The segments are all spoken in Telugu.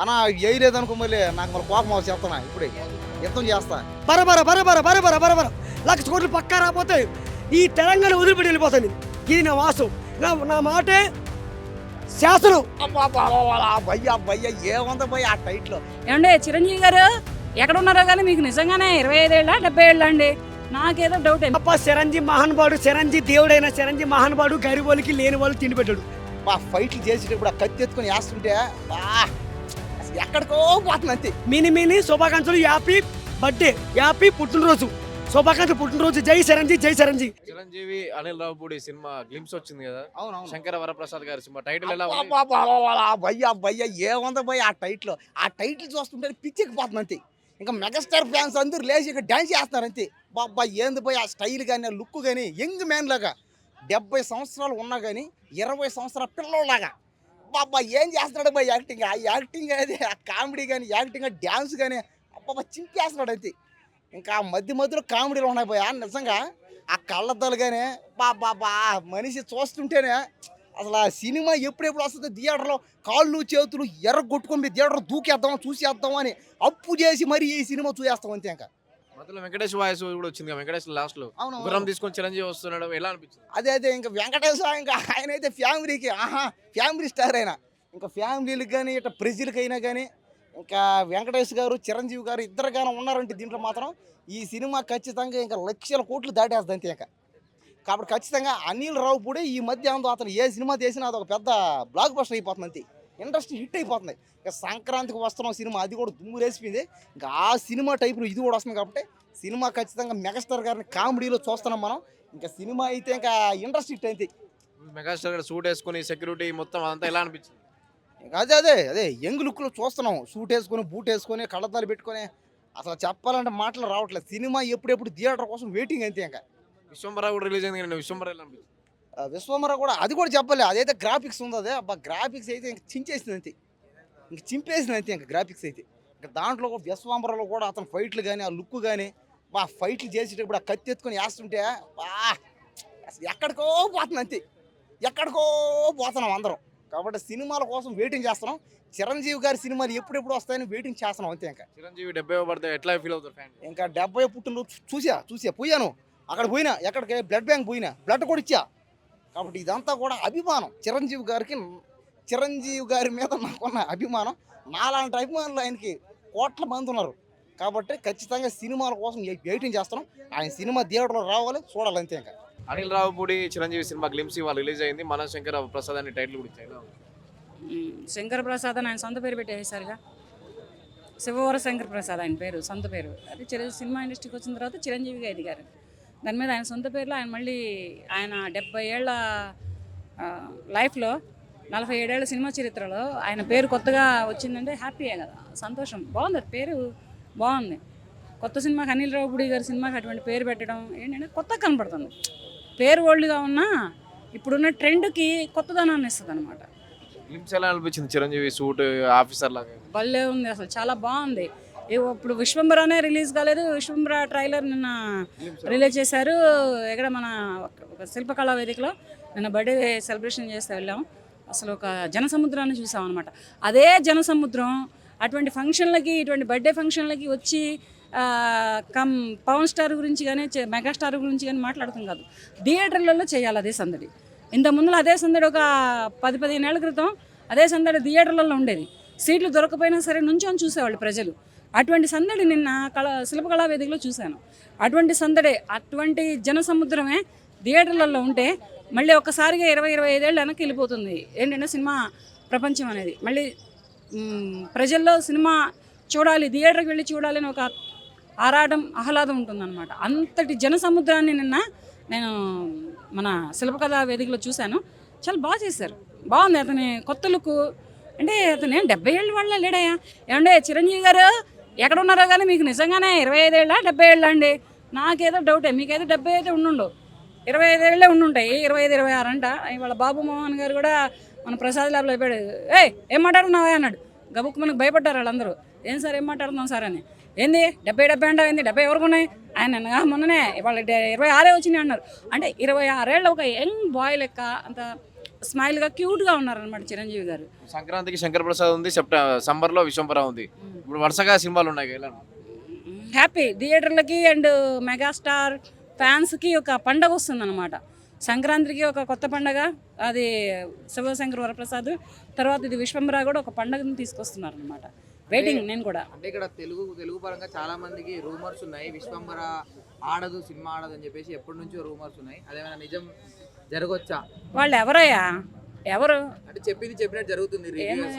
అన్నా వేయలేదనుకో మళ్ళీ నాకు మళ్ళీ కోపం చేస్తానా ఇప్పుడే యుద్ధం చేస్తా. బరబర బరబర బరబర బరబర 1,00,000 కోట్లు పక్కా రాకపోతే ఈ తెలంగాణ వదిలిపెట్టి వెళ్ళిపోతాను. ఇది నా వాసు, నా మాటే శాసనం. భయ్యా భయ్యా ఏముంది భయ్య ఆ టైట్లో. ఏమండే చిరంజీవి గారు ఎక్కడ ఉన్నారో కానీ మీకు నిజంగానే 25 ఏళ్ళ 70 ఏళ్ళ అండి? నాకేదో డౌట్. అప్ప చిరంజీవి మహానుభావుడు, చిరంజీవి దేవుడైన చిరంజీవి మహానుభావుడు, గరిబోళ్ళకి లేని వాళ్ళు తిండి పెట్టాడు. బా ఫైట్లు చేసేటప్పుడు ఆ కత్తి ఎత్తుకొని వేస్తుంటే బా అసలు ఎక్కడికో పోతుంది అంతే. మినీ శుభాకాంక్షలు, హ్యాపీ బర్త్డే, హ్యాపీ పుట్టినరోజు శుభాకాంక్షలు, పుట్టినరోజు. జై చిరంజీవి, జై చిరంజీవి. చిరంజీవి అనిల్ రావుపూడి సినిమా గ్లిమ్స్ వచ్చింది కదా, అవునవును. శంకర వరప్రసాద్ గారి సినిమా టైటిల్ ఎలా ఉంది? భయ్యా భయ్యా ఏముంది భయ్య ఆ టైటిల్ చూస్తుంటే పిచ్చెక్కిపోతుంది అంతే. ఇంకా మెగాస్టార్ ఫ్యాన్స్ అందరూ లేచి ఇక డాన్స్ చేస్తున్నారు అంతే. బాబా ఏంది భయ్య ఆ స్టైల్ కానీ ఆ లుక్ కానీ యంగ్ మ్యాన్ లాగా 70 సంవత్సరాలు ఉన్నా కానీ 20 సంవత్సరాల పిల్లలాగా బాబా ఏం చేస్తున్నాడు భయ్ యాక్టింగ్. ఆ యాక్టింగ్ అనేది ఆ కామెడీ కానీ యాక్టింగ్ డ్యాన్స్ కానీ అబ్బాబా చింపేస్తున్నాడు అంతే. ఇంకా మధ్యలో కామెడీలు ఉన్నాయి భయ నిజంగా. ఆ కళ్ళద్దాలు కానీ బాబా మనిషి చూస్తుంటేనే అసలు ఆ సినిమా ఎప్పుడెప్పుడు వస్తుంది థియేటర్లో కాళ్ళు చేతులు ఎర్రగొట్టుకొని థియేటర్ దూకేద్దాం చూసేద్దాం అని అప్పు చేసి మరి ఈ సినిమా చూసేస్తాం అంతే. ఇంకా మధ్యలో వెంకటేష్ వాయిస్ కూడా వచ్చింది కదా, వెంకటేష్ లాస్ట్ లో అవును గుర్రం తీసుకొని చిరంజీవి వస్తున్నాడు, ఎలా అనిపించింది? అదే ఇంకా వెంకటేశ్వర ఇంకా ఆయన అయితే ఫ్యామిలీకి ఫ్యామిలీ స్టార్ అయినా ఇంకా ఫ్యామిలీలకు కానీ ఇట్లా ప్రజలకైనా కానీ ఇంకా వెంకటేష్ గారు చిరంజీవి గారు ఇద్దరు కానీ ఉన్నారంటే దీంట్లో మాత్రం ఈ సినిమా ఖచ్చితంగా ఇంకా 1,00,000 కోట్లు దాటేస్తుంది అంతే. ఇంకా కాబట్టి ఖచ్చితంగా అనిల్ రావుపూడి ఈ మధ్య అందో అతను ఏ సినిమా చేసినా అది ఒక పెద్ద బ్లాక్ బస్టర్ అయిపోతుంది అంతే. ఇండస్ట్రీ హిట్ అయిపోతుంది. ఇంకా సంక్రాంతికి వస్తున్నాం సినిమా, అది కూడా దుమ్ము రేసిపోయింది. ఇంకా ఆ సినిమా టైపులో ఇది కూడా వస్తుంది కాబట్టి సినిమా ఖచ్చితంగా మెగాస్టార్ గారిని కామెడీలో చూస్తున్నాం మనం. ఇంకా సినిమా అయితే ఇంకా ఇండస్ట్రీ హిట్ అయింది. మెగాస్టార్ గారు సూట్ వేసుకొని సెక్యూరిటీ మొత్తం అంతా ఎలా అనిపించింది? ఇంకా అదే యంగ్ లుక్లో చూస్తున్నాం. సూట్ వేసుకొని బూట్ వేసుకొని కళ్ళద్దాలు పెట్టుకొని అసలు చెప్పాలంటే మాటలు రావట్లేదు. సినిమా ఎప్పుడెప్పుడు థియేటర్ కోసం వెయిటింగ్ అంతే. ఇంకా విశ్వంబర కూడా రిలీజ్ అయింది కదా, విశ్వంబర ఎలా అనిపించింది? విశ్వమర కూడా అది కూడా చెప్పలే. అదైతే గ్రాఫిక్స్ ఉంది, అదే అబ్బా గ్రాఫిక్స్ అయితే ఇంక చించేసింది అంతే. ఇంక చింపేసింది అంతే. ఇంకా గ్రాఫిక్స్ అయితే ఇంకా దాంట్లో కూడా విశ్వంబరలో కూడా అతను ఫైట్లు కానీ ఆ లుక్ కానీ బా ఫైట్లు చేసేటప్పుడు ఆ కత్తి ఎత్తుకొని వేస్తుంటే బా అసలు ఎక్కడికో పోతుంది అంతే. ఎక్కడికో పోతున్నాం అందరం. కాబట్టి సినిమాల కోసం వెయిటింగ్ చేస్తున్నాం. చిరంజీవి గారి సినిమాలు ఎప్పుడెప్పుడు వస్తాయని వెయిటింగ్ చేస్తున్నాం అంతే. ఇంకా చిరంజీవి 70వ బర్త్డే ఎట్లా ఫీల్ అవుతారు ఫ్యాన్? ఇంకా 70 పుట్టినరోజు చూసా పోయాను. అక్కడ పోయినా ఎక్కడికి బ్లడ్ బ్యాంక్ పోయినా బ్లడ్ కూడా ఇచ్చా. కాబట్టి ఇదంతా కూడా అభిమానం చిరంజీవి గారికి. చిరంజీవి గారి మీద నాకున్న అభిమానం, నాలాంటి అభిమానులు ఆయనకి కోట్ల మంది ఉన్నారు. కాబట్టి ఖచ్చితంగా సినిమాల కోసం వెయిటింగ్ చేస్తున్నాం. ఆయన సినిమా థియేటర్లో రావాలి, చూడాలి అంతే. ఇంకా అనిల్ రావుపూడి చిరంజీవి సినిమా గ్లిమ్స్ ఇవాళ రిలీజ్ అయింది. మన శంకర ప్రసాద్ అని టైటిల్ కూడా ఇచ్చారు. శంకర ప్రసాద్ అని ఆయన సొంత పేరు పెట్టేసారుగా, శివవర శంకర ప్రసాద్ ఆయన పేరు, సొంత పేరు. అది సినిమా ఇండస్ట్రీకి వచ్చిన తర్వాత చిరంజీవిగా ఎదిగారు. దాని మీద ఆయన సొంత పేరులో ఆయన మళ్ళీ ఆయన 70 ఏళ్ళ లైఫ్లో 47 ఏళ్ళ సినిమా చరిత్రలో ఆయన పేరు కొత్తగా వచ్చిందంటే హ్యాపీయే కదా, సంతోషం. బాగుంది, అది పేరు బాగుంది. కొత్త సినిమాకి అనిల్ రావుపూడి గారి సినిమాకి అటువంటి పేరు పెట్టడం ఏంటంటే కొత్తగా కనపడుతుంది. పేరు ఓల్డ్గా ఉన్నా ఇప్పుడున్న ట్రెండ్కి కొత్తదనాన్ని ఇస్తుంది అనమాట. గ్లిమ్స్ ఎలా అనిపించింది? చిరంజీవి సూట్ ఆఫీసర్ లాగా భలే ఉంది, అసలు చాలా బాగుంది. ఇప్పుడు విశ్వంబరానే రిలీజ్ కాలేదు, విశ్వంబర ట్రైలర్ నిన్న రిలీజ్ చేశారు. ఇక్కడ మన శిల్పకళా వేదికలో నిన్న బర్త్డే సెలబ్రేషన్ చేస్తే వెళ్ళాం. అసలు ఒక జనసముద్రాన్ని చూసాం అనమాట. అదే జనసముద్రం అటువంటి ఫంక్షన్లకి, ఇటువంటి బర్త్డే ఫంక్షన్లకి వచ్చి పవన్ స్టార్ గురించి కానీ మెగాస్టార్ గురించి కానీ మాట్లాడుతాం కాదు, థియేటర్లలో చేయాలి అదే సందడి. ఇంతకుముందులో అదే సందడి ఒక 10-15 ఏళ్ల క్రితం అదే సందడి థియేటర్లలో ఉండేది. సీట్లు దొరకపోయినా సరే నుంచొని చూసేవాళ్ళు ప్రజలు. అటువంటి సందడి నిన్న శిల్పకళా వేదికలో చూశాను. అటువంటి సందడే, అటువంటి జనసముద్రమే థియేటర్లలో ఉంటే మళ్ళీ ఒక్కసారిగా 20-25 ఏళ్ళు వెనక్కి వెళ్ళిపోతుంది. ఏంటంటే సినిమా ప్రపంచం అనేది మళ్ళీ ప్రజల్లో సినిమా చూడాలి, థియేటర్కి వెళ్ళి చూడాలి అని ఒక ఆరాటం, ఆహ్లాదం ఉంటుందన్నమాట. అంతటి జనసముద్రాన్ని నిన్న నేను మన శిల్పకళా వేదికలో చూశాను. చాలా బాగా చేశారు, బాగుంది. అతని కొత్త లుక్ అంటే అతను 70 ఏళ్ళ వాళ్ళ లేడయా. ఏమంటే చిరంజీవి గారు ఎక్కడ ఉన్నారో కానీ మీకు నిజంగానే 25 ఏళ్ళ 70 ఏళ్ళ అండి? నాకేదో డౌటే, మీకైతే 70 అయితే ఉండుండవు, 25 ఏళ్ళే ఉండుంటాయి. 25-26 అంట. ఇవాళ బాబు మోహన్ గారు కూడా మన ప్రసాద్ ల్యాబ్లో అయిపోయాడు. ఏం మాట్లాడుతున్నావా అన్నాడు. గబుక్కు మనకు భయపడ్డారు వాళ్ళందరూ. ఏం సార్ ఏం మాట్లాడుతున్నాం సార్ అని. ఏంది 70 అంటావు, ఏంది 70 ఎవరికి ఉన్నాయి? ఆయన మొన్ననే ఇవాళ 26 వచ్చినాయి అన్నారు. అంటే 26 ఏళ్ళ ఒక యంగ్ బాయ్ లెక్క, అంత స్మైల్గా క్యూట్గా ఉన్నారనమాట చిరంజీవి గారు. సంక్రాంతికి శంకర్ ప్రసాద్ ఉంది, సమ్మర్లో విశ్వంబర ఉంది. ఇప్పుడు వరుసగా సినిమాలు ఉన్నాయి కదా, ఎలా ఉంది? హ్యాపీ థియేటర్లకి అండ్ మెగాస్టార్ ఫ్యాన్స్కి ఒక పండగ వస్తుందన్నమాట. సంక్రాంతికి ఒక కొత్త పండగ, అది శివశంకర్ వరప్రసాద్, తర్వాత ఇది విశ్వంబర కూడా ఒక పండగని తీసుకొస్తున్నారు అనమాట. వెయిటింగ్ నేను కూడా. అంటే ఇక్కడ తెలుగు పరంగా చాలా మందికి రూమర్స్ ఉన్నాయి, విశ్వంబర ఆడదు, సినిమా ఆడదు అని చెప్పేసి ఎప్పటి నుంచో రూమర్స్ ఉన్నాయి. అదేమైనా నిజం జరగవచ్చా? వాళ్ళు ఎవరయ్యా, ఎవరు అంటే చెప్పినట్టు జరుగుతుంది రివ్యూస్.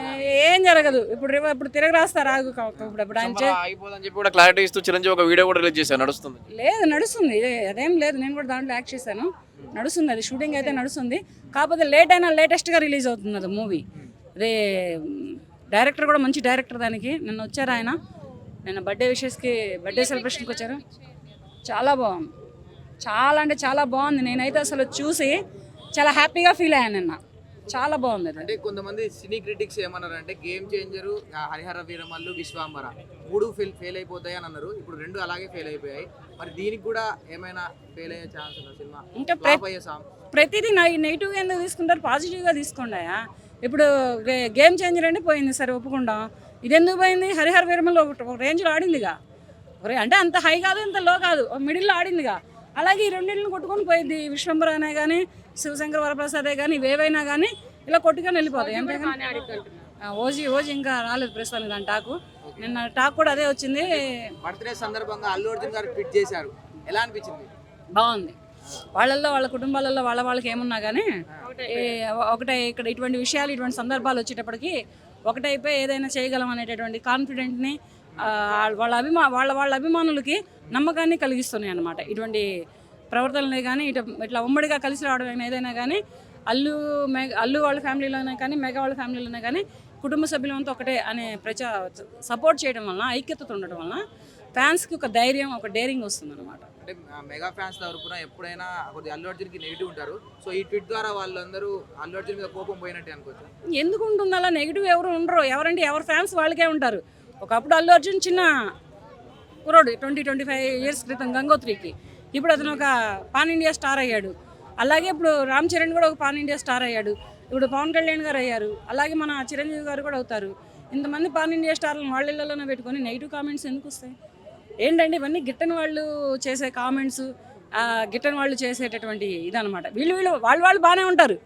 ఏం జరగదు. ఇప్పుడు తిరగ రాస్తారు ఆగు. ఇప్పుడు ఆయన విశ్వంబర ఆగిపోదని చెప్పి కూడా క్లారిటీ ఇస్తూ చిరంజీవి ఒక వీడియో కూడా రిలీజ్ చేశారు, నడుస్తుంది. లేదు నడుస్తుంది, అదేం లేదు. నేను కూడా దాంట్లో యాక్ట్ చేశాను, నడుస్తుంది. అది షూటింగ్ అయితే నడుస్తుంది. కాకపోతే లేటెస్ట్గా రిలీజ్ అవుతుంది అది మూవీ. అదే డైరెక్టర్ కూడా మంచి డైరెక్టర్. దానికి నిన్న వచ్చారు ఆయన, నిన్న బర్త్డే సెలబ్రేషన్కి వచ్చారు. చాలా బాగుంది, చాలా అంటే చాలా బాగుంది. నేనైతే అసలు చూసి చాలా హ్యాపీగా ఫీల్ అయ్యాను నిన్న. చాలా బాగుంది అది. అంటే కొంతమంది సినీ క్రిటిక్స్ ఏమన్నారు అంటే game changer, Harihara Veeramallu, Vishwambhara 3 fail అయిపోతాయి అని అన్నారు. ఇప్పుడు 2 అలాగే ఫెయిల్ అయిపోయాయి. మరి దీనికి కూడా ఏమైనా ఫెయిల్ అయ్యే ఛాన్స్ ఉందా సినిమా? ఇంకా ప్రతిదీ నెగిటివ్గా ఎందుకు తీసుకుంటారు, పాజిటివ్గా తీసుకోండాయా. ఇప్పుడు గేమ్ చేంజర్ అంటే పోయింది, సరే ఒప్పుకుంటాం. ఇది ఎందుకు పోయింది? హరిహర వీరమల్లు ఒక రేంజ్లో ఆడిందిగా, అంటే అంత హై కాదు అంత లో కాదు, మిడిల్లో ఆడిందిగా. అలాగే ఈ రెండింటిని కొట్టుకొని పోయింది. విశ్వంబర అనే కానీ శివశంకర్ వరప్రసాదే కానీ ఇవేవైనా కానీ ఇలా కొట్టుకొని వెళ్ళిపోతాయి. అంతేగాని ఓజీ ఇంకా రాలేదు ప్రస్తుతానికి దాని టాకు. నిన్న టాక్ కూడా అదే వచ్చింది. బర్త్డే సందర్భంగా అల్లు అర్జున్ గారు ట్వీట్ చేశారు, ఎలా అనిపించింది? బాగుంది. వాళ్ళ కుటుంబాలలో వాళ్ళకి ఏమున్నా కానీ ఒకటే ఇక్కడ ఇటువంటి విషయాలు, ఇటువంటి సందర్భాలు వచ్చేటప్పటికి ఒకటైపోయి ఏదైనా చేయగలం అనేటటువంటి కాన్ఫిడెంట్ని వాళ్ళ అభిమానులకి నమ్మకాన్ని కలిగిస్తున్నాయి అన్నమాట. ఇటువంటి ప్రవర్తనలే కానీ ఇట్లా ఉమ్మడిగా కలిసి రావడం ఏదైనా కానీ అల్లు వాళ్ళ ఫ్యామిలీలోనే కానీ మెగా వాళ్ళ ఫ్యామిలీలోనే కానీ కుటుంబ సభ్యులంతా ఒకటే అనే సపోర్ట్ చేయడం వలన, ఐక్యతతో ఉండడం వలన ఫ్యాన్స్కి ఒక ధైర్యం, ఒక డేరింగ్ వస్తుంది అనమాట. అంటే మెగా ఫ్యాన్స్ తరపున ఎప్పుడైనా కొద్దిగా అల్లు అర్జున్కి నెగిటివ్ ఉంటారు. సో ఈ ట్వీట్ ద్వారా వాళ్ళందరూ అల్లు అర్జున్ మీద కోపం పోయినట్టే అనుకోవచ్చు. ఎందుకు ఉంటుంది అలా? నెగిటివ్ ఎవరు ఉండరు. ఎవరంటే ఎవరి ఫ్యాన్స్ వాళ్ళకే ఉంటారు. ఒకప్పుడు అల్లు అర్జున్ చిన్న కుర్రోడు 20-25 ఇయర్స్ క్రితం గంగోత్రికి, ఇప్పుడు అతను ఒక పాన్ ఇండియా స్టార్ అయ్యాడు. అలాగే ఇప్పుడు రామ్ చరణ్ కూడా ఒక పాన్ ఇండియా స్టార్ అయ్యాడు. ఇప్పుడు పవన్ కళ్యాణ్ గారు అయ్యారు. అలాగే మన చిరంజీవి గారు కూడా అవుతారు. ఇంతమంది పాన్ ఇండియా స్టార్లను వాళ్ళ ఇళ్లలోనే పెట్టుకొని నెగిటివ్ కామెంట్స్ ఎందుకు వస్తాయి? ఏంటంటే ఇవన్నీ గిట్టని వాళ్ళు చేసే కామెంట్స్, గిట్టని వాళ్ళు చేసేటటువంటి ఇదనమాట. వాళ్ళు బాగానే ఉంటారు,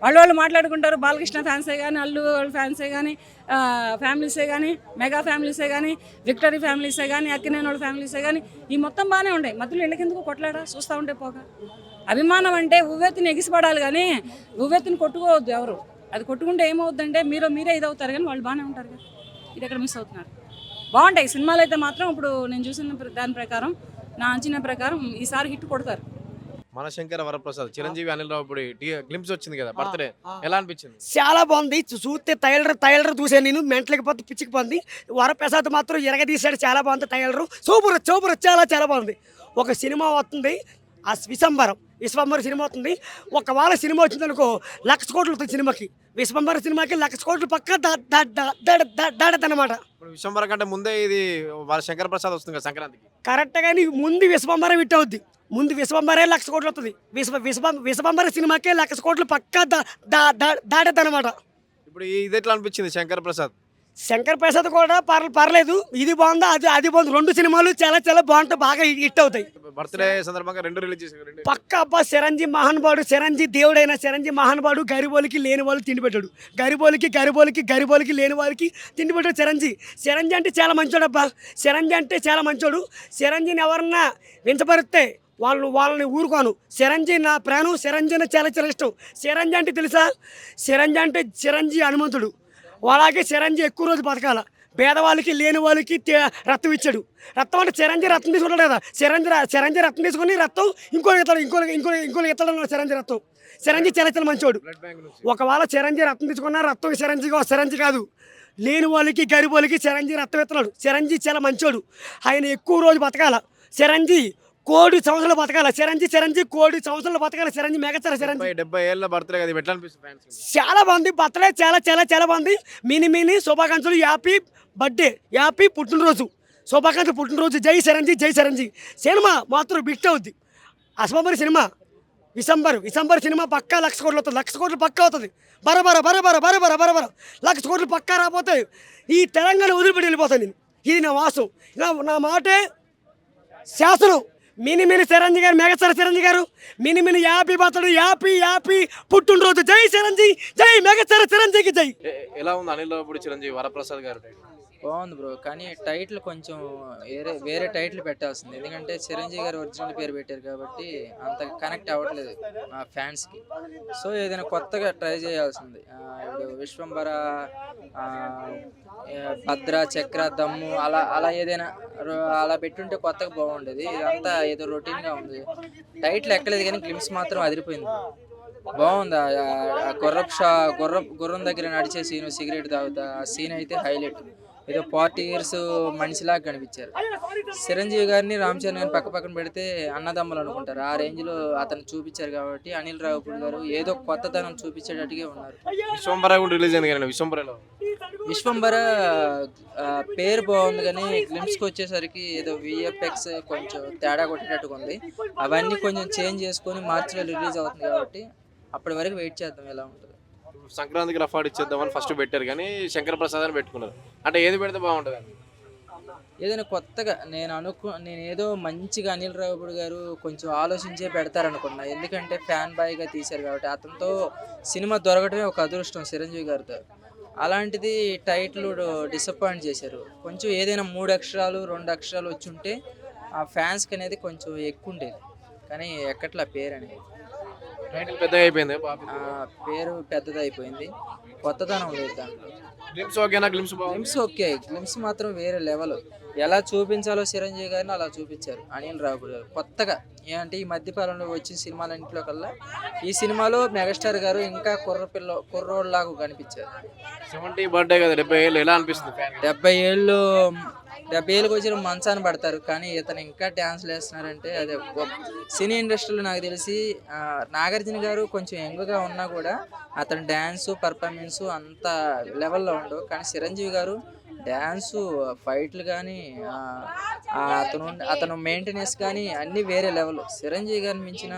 వాళ్ళు మాట్లాడుకుంటారు. బాలకృష్ణ ఫ్యాన్సే కానీ, అల్లు వాళ్ళ ఫ్యాన్సే కానీ, ఫ్యామిలీసే కానీ, మెగా ఫ్యామిలీసే కానీ, విక్టరీ ఫ్యామిలీసే కానీ, అక్కినేని వాళ్ళ ఫ్యామిలీసే కానీ, ఈ మొత్తం బాగానే ఉంటాయి. మధ్యలో ఎందుకు కొట్లాడా? చూస్తూ ఉంటే పోగా. అభిమానం అంటే ఉవ్వెత్తిని ఎగిసిపడాలి కానీ ఉవ్వెత్తిని కొట్టుకోవద్దు ఎవరు. అది కొట్టుకుంటే ఏమవుద్దంటే మీరే ఇదవుతారు కానీ వాళ్ళు బాగానే ఉంటారు కదా. ఇది ఎక్కడ మిస్ అవుతున్నారు. బాగుంటాయి సినిమాలు అయితే మాత్రం. ఇప్పుడు నేను చూసిన దాని ప్రకారం, నా అంచనా ప్రకారం ఈసారి హిట్ కొడతారు. మనశంకర వరప్రసాద్, చిరంజీవి, అనిల్ రావిపూడి గ్లింప్స్ వచ్చింది కదా బర్త్డే, ఎలా అనిపించింది? చాలా బాగుంది. చూస్తే టైలర్ చూసాను నేను, మెంటలకి పోతే పిచ్చికి పోంది. వరప్రసాద్ మాత్రం ఎరగదీశాడు, చాలా బాగుంది. టైలరు సూపర్ చాలా బాగుంది. ఒక సినిమా వస్తుంది, ఆ విశ్వంబర సినిమా అవుతుంది. ఒకవేళ సినిమా వచ్చిందనుకో 1,00,000 కోట్లు అవుతుంది సినిమాకి. విశ్వంబర సినిమాకి 1,00,000 కోట్లు పక్క దాడదన్నమాట. విశ్వంబర కంటే ముందే ఇది శంకర ప్రసాద్ వస్తుంది కదా సంక్రాంతికి. కరెక్ట్ కానీ ముందు విశ్వంబర హిట్ అవుద్ది. ముందు విశ్వంబరే 1,00,000 కోట్లు అవుతుంది. విశ్వంబర సినిమాకే 1,00,000 కోట్లు పక్క దాడదన్నమాట. ఇప్పుడు ఇది ఎట్లా అనిపించింది శంకర్ ప్రసాద్? శంకర్ ప్రసాద్ కూడా పర్లేదు. ఇది బాగుందా, అది బాగుంది. 2 సినిమాలు చాలా బాగుంటాయి, బాగా హిట్ అవుతాయి. బర్త్డే సందర్భంగా 2 రిలీజ్ చేశారు. పక్క అబ్బా చిరంజీవి మహానుభావుడు, చిరంజీవి దేవుడైన చిరంజీవి మహానుభావుడు. గరిబోలికి లేని వాళ్ళు తిండి పెట్టాడు. గరిబోలికి లేని వాళ్ళకి తిండి పెట్టాడు చిరంజీవి అంటే చాలా మంచోడు అబ్బా. చిరంజీవి అంటే చాలా మంచోడు. చిరంజీవిని ఎవరన్నా వించపరిస్తే వాళ్ళని ఊరుకోను. చిరంజీవి నా ప్రాణం. చిరంజీవి చాలా ఇష్టం. చిరంజీవి అంటే తెలుసా? చిరంజీవి హనుమంతుడు. అలాగే చిరంజీవి ఎక్కువ రోజు బతకాల. పేదవాళ్ళకి లేని వాళ్ళకి రక్తం ఇచ్చాడు. రక్తం అంటే చిరంజీవి రక్తం తీసుకుంటాడు కదా. చిరంజీవి రక్తం తీసుకుని రక్తం ఇంకో ఇస్తాడు చిరంజీవి చాలా మంచోడు. ఒకవేళ చిరంజీవి రక్తం తీసుకున్నా రక్తం చిరంజీవి కాదు, లేని వాళ్ళకి గరిబోళ్ళకి చిరంజీవి రక్తం ఇస్తున్నాడు. చిరంజీవి చాలా మంచోడు. ఆయన ఎక్కువ రోజు బతకాల. చిరంజీవి 1,00,00,000 సంవత్సరాలు బతకాల. చిరంజీవి 1,00,00,000 సంవత్సరాలు బతకాల. చిరంజీవి మెగాస్టార్. చిరంజీవి 70 ఏళ్ళ బర్త్డే కదా, ఎట్లా అనిపిస్తుంది? చాలా బాగుంది బర్త్డే, చాలా బాగుంది. మినీ శుభాకాంక్షలు. హ్యాపీ పుట్టినరోజు శుభాకాంక్షలు. పుట్టినరోజు. జై చిరంజీవి. సినిమా మాత్రం బిట్ అవుద్ది. అశ్వంబరి సినిమా విశంబర్ సినిమా పక్కా 1,00,000 కోట్లు అవుతుంది, 1,00,000 కోట్లు పక్కా అవుతుంది. బరబర 1,00,000 కోట్లు పక్కా రాకపోతే ఈ తెలంగాణ వదిలిపెట్టి వెళ్ళిపోతాను నేను. ఇది నా వాసం, నా మాటే శాసనం. మినిమిని చిరంజీవి గారు, మెగాస్టార్ చిరంజీవి గారు మినిమిని యాపీ బర్త్డే, యాపీ పుట్టినరోజు. జై చిరంజీవి, జై మెగాస్టార్ చిరంజీవికి జై. ఎలా ఉంది అనిల్ రావుపూడి చిరంజీవి వరప్రసాద్ గారు టైటిల్? బాగుంది బ్రో, కానీ టైటిల్ కొంచెం వేరే టైటిల్ పెట్టాల్సింది. ఎందుకంటే చిరంజీవి గారు ఒరిజినల్ పేరు పెట్టారు కాబట్టి అంత కనెక్ట్ అవ్వట్లేదు మా ఫ్యాన్స్కి. సో ఏదైనా కొత్తగా ట్రై చేయాల్సింది. ఇప్పుడు విశ్వంబర, భద్ర, చక్ర, దమ్ము అలా ఏదైనా అలా పెట్టుంటే కొత్తగా బాగుండేది. ఇదంతా ఏదో రొటీన్గా ఉంది. టైటిల్ ఎక్కలేదు కానీ గ్లిమ్స్ మాత్రం అదిరిపోయింది. బాగుంది. గుర్రం దగ్గర నడిచే సీను, సిగరెట్ తాగుతా ఆ సీన్ అయితే హైలైట్. ఏదో 40 years మనిషిలాగా కనిపించారు. చిరంజీవి గారిని రామ్ చరణ్ గారిని పక్కన పెడితే అన్నదమ్ములు అనుకుంటారు. ఆ రేంజ్లో అతను చూపించారు కాబట్టి అనిల్ రావుపూడి గారు ఏదో కొత్తదనం చూపించేటట్టుగా ఉన్నారు. విశ్వంబర కూడా రిలీజ్ అయింది కానీ విశ్వంబర పేరు బాగుంది కానీ గ్లిమ్స్కి వచ్చేసరికి ఏదో VFX కొంచెం తేడా కొట్టేటట్టుగా ఉంది. అవన్నీ కొంచెం చేంజ్ చేసుకొని మార్చిలో రిలీజ్ అవుతుంది కాబట్టి అప్పటి వరకు వెయిట్ చేద్దాం ఎలా ఉంటుంది. సంక్రాంతికి రఫాడ్ ఇచ్చేద్దామని ఫస్ట్ పెట్టారు కానీ శంకర్ ప్రసాద్ అని పెట్టుకున్నారు. అంటే ఏది పెడితే బాగుంటుంది? ఏదైనా కొత్తగా నేను ఏదో మంచిగా అనిల్ రావుపూడి గారు కొంచెం ఆలోచించే పెడతారనుకున్నా. ఎందుకంటే ఫ్యాన్ బాయ్గా తీశారు కాబట్టి అతనితో సినిమా దొరకడమే ఒక అదృష్టం చిరంజీవి గారితో. అలాంటిది టైటిల్ డిసప్పాయింట్ చేశారు. కొంచెం ఏదైనా 3 అక్షరాలు 2 అక్షరాలు వచ్చి ఉంటే ఆ ఫ్యాన్స్కి అనేది కొంచెం ఎక్కువ ఉండేది. కానీ ఎక్కట్లా పేరు అనేది. టైటిల్ పెద్దగా అయిపోయింది, పేరు పెద్దదైపోయింది, కొత్తదనం లేదు దాంట్లో. గ్లిమ్స్ ఓకేనా? గ్లిమ్స్ ఓకే, గ్లిమ్స్ మాత్రం వేరే లెవెల్. ఎలా చూపించాలో చిరంజీవి గారిని అలా చూపించారు అనిల్ రావుపూడి గారు. కొత్తగా ఏంటంటే ఈ మధ్యకాలంలో వచ్చిన సినిమాలన్నింటిలో కల్లా ఈ సినిమాలో మెగాస్టార్ గారు ఇంకా కుర్రోడ్లాగా కనిపించారు. 70 బర్త్డే కదా, 70 ఏళ్ళు ఎలా అనిపిస్తుంది? 70 ఏళ్ళకి వచ్చిన మంచాన్ని పడతారు కానీ ఇతను ఇంకా డ్యాన్స్లు వేస్తున్నారంటే అదే సినీ ఇండస్ట్రీలో నాకు తెలిసి నాగార్జున గారు కొంచెం యంగ్గా ఉన్నా కూడా అతను డ్యాన్సు పర్ఫార్మెన్సు అంత లెవెల్లో ఉండవు. కానీ చిరంజీవి గారు డ్యాన్సు, ఫైట్లు కానీ అతను మెయింటెనెన్స్ కానీ అన్నీ వేరే లెవెల్. చిరంజీవి గారిని మించిన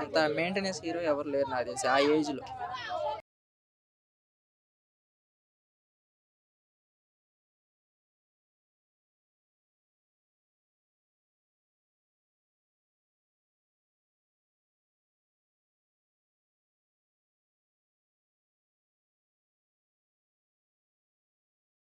అంత మెయింటెనెన్స్ హీరో ఎవరు లేరు నాకు తెలిసి ఆ ఏజ్లో.